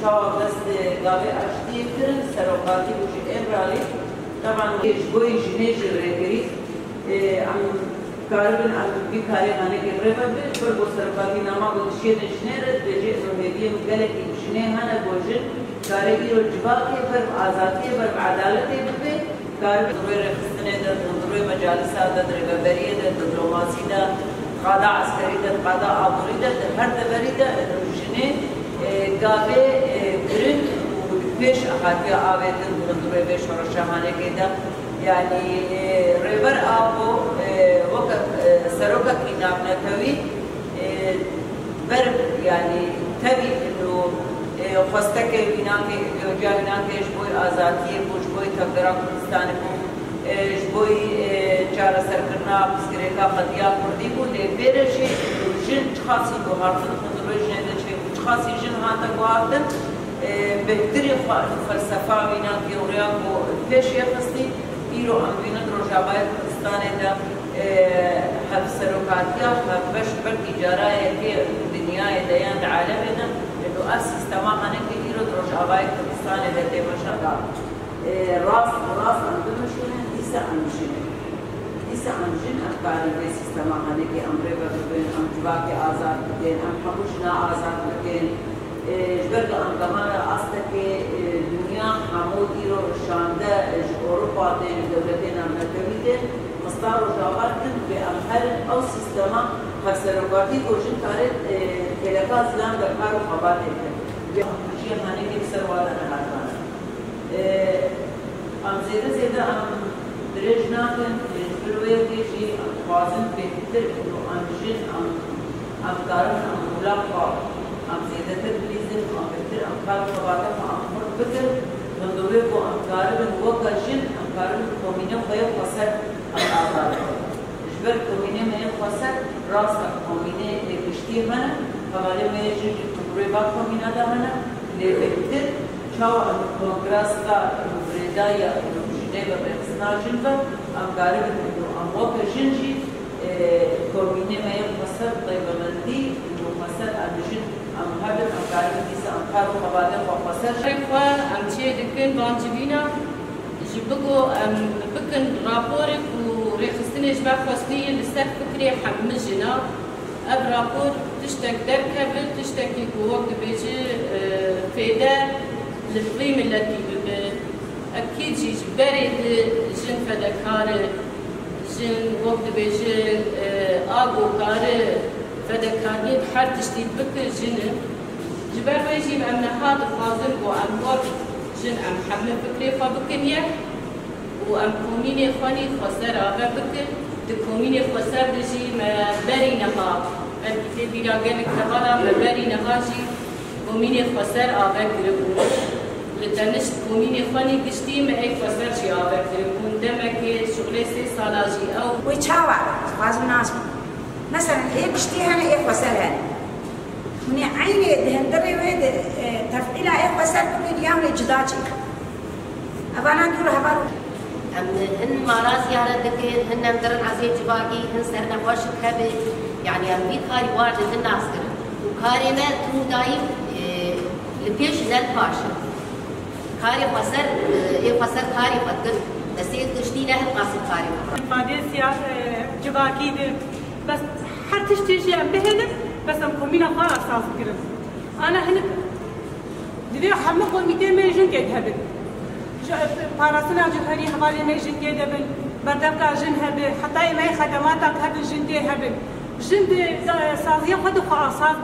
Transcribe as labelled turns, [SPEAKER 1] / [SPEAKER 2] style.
[SPEAKER 1] چاو دست گاوی اشتی کرن سروقاتی وجه امرالی طبعا جبوی جنیج رگری ام کاربن ام بیکاری هنه که رفت بر با سروقاتی نما گوشی نشنرد بجه روحیدی مگلکی جنه هنه گوشن کاری رو جواکی بر آزادی بر عدالتی ببه کاربن روی رخصتنه در روی مجالس در رهبری در دیپلماسی در قضاء عسكري ده قضاء عبوري ده هر دبري ده جنه گاوه برن پیش اخاتیا آویدن بندوی بیش ورشاهانه که ده یعنی ریور آبو وقت سروکا کی نام نتوی بر یعنی تبی انو خواستک بینان که جا بینان که جبوی آزادی جبوی تقدرا کردستان کو جبوی چاره سرکرنا بسکریکا قضیه کردی کو لیبرشی جن خاصی کو هارتن خندروی جنده چه خاصی جن هاتا کو هارتن بهتری فلسفه بینان که اوریا کو پیش یخستی ایرو اموینه روشابای کردستان ده هف سروکاتیا هف بش بر تجاره که دنیای دیان عالم ده انو سیستما هنه که ایرو روشابای کردستان ده تماشا راس اندمشونه ایسا انشونه ایسا انشون افکاری به سیستما هنه که امره ببین ام جواک آزاد بکن ام حموش نا آزاد بکن جبرد انگمان آسته که دنیا حمود ایرو رشانده اروپا دین دولتین امریکوی دین مستار و جاوار کن به امهر او سیستما خسروگاتی گوشن کارت تلکا زلان در کار و خوابات کن به هموشی هنه که سروالا نهارمانه ام زیده ام درج ناکن بروی دیشی ام خوازن بهتر انو انجن ام کارن ام ملاقا ام زیده تر بلیزن ام بهتر ام کار خواباتا ام مرد بکر بندوی کو ام کارن وکا جن ام کارن کومینه خویب خسر ام آباد جبر کومینه میم خسر راست کومینه لکشتی منه حوالی میجن بروی با کومینه دا منه بهتر چاو ام کنگراس کا بریدایا جنیبا بحثنا جنبا ام قارب ام وکا جنجی کومینه میم خسر طیب مندی مخسر ام جن ام هبل ام قارب دیسا ام کارو خباده خسر
[SPEAKER 2] شرفا ام چه دکن بانجبینا جبکو ام بکن راپورک و ریخستنش بخواستی لسر فکری حمل جنا اب راپور تشتك دركبل تشتكي وقت بيجي فيدا القيمة التي أكيد جيج برد جن فدكار جن وقت بيجي آبو كار فدكارية حر تشتيت بك جن جبر بيجي أم نهاد خازن وأم وقت جن أم حمل فكري فبكنية وأم كوميني خاني خسر آبا بك دكوميني خسر بيجي ما بري نهاد الكتاب بنا قالك تغلا مباري نهاجي كوميني خسر آبا كربون لتنش كوميني خاني كشتي ما هيك خسر شي آبا كربون دمك شغلي 3 سالاجي أو
[SPEAKER 3] ويتشاوى فاز الناس مثلا هي كشتي هنا هي خسر هنا من عيني دهندري ويد تفعيلها هي خسر كل يوم جداجي أبانا نقول هبارو
[SPEAKER 4] هن ماراس يارا دكين هن مدرن عزيز جباقي هن سرنا واش كبي يعني أمي كاري وارد الناس كره وكاري ما تو دايم لبيش نال باشا كاري فسر فسر كاري فكر بس يكشتي له قاسم كاري
[SPEAKER 5] فادي سياس جباقي بس حتى تشتي أم بهذا بس أم كمينا خا أساس كره أنا هنا دي حمق 200 مليون كده هبل باراسنا جوهري حوالي ميجن كده بل بردبكا جن هبل حتى ما خدماتك هبل جن دي هبل جن دي سازيه خدوا خاصات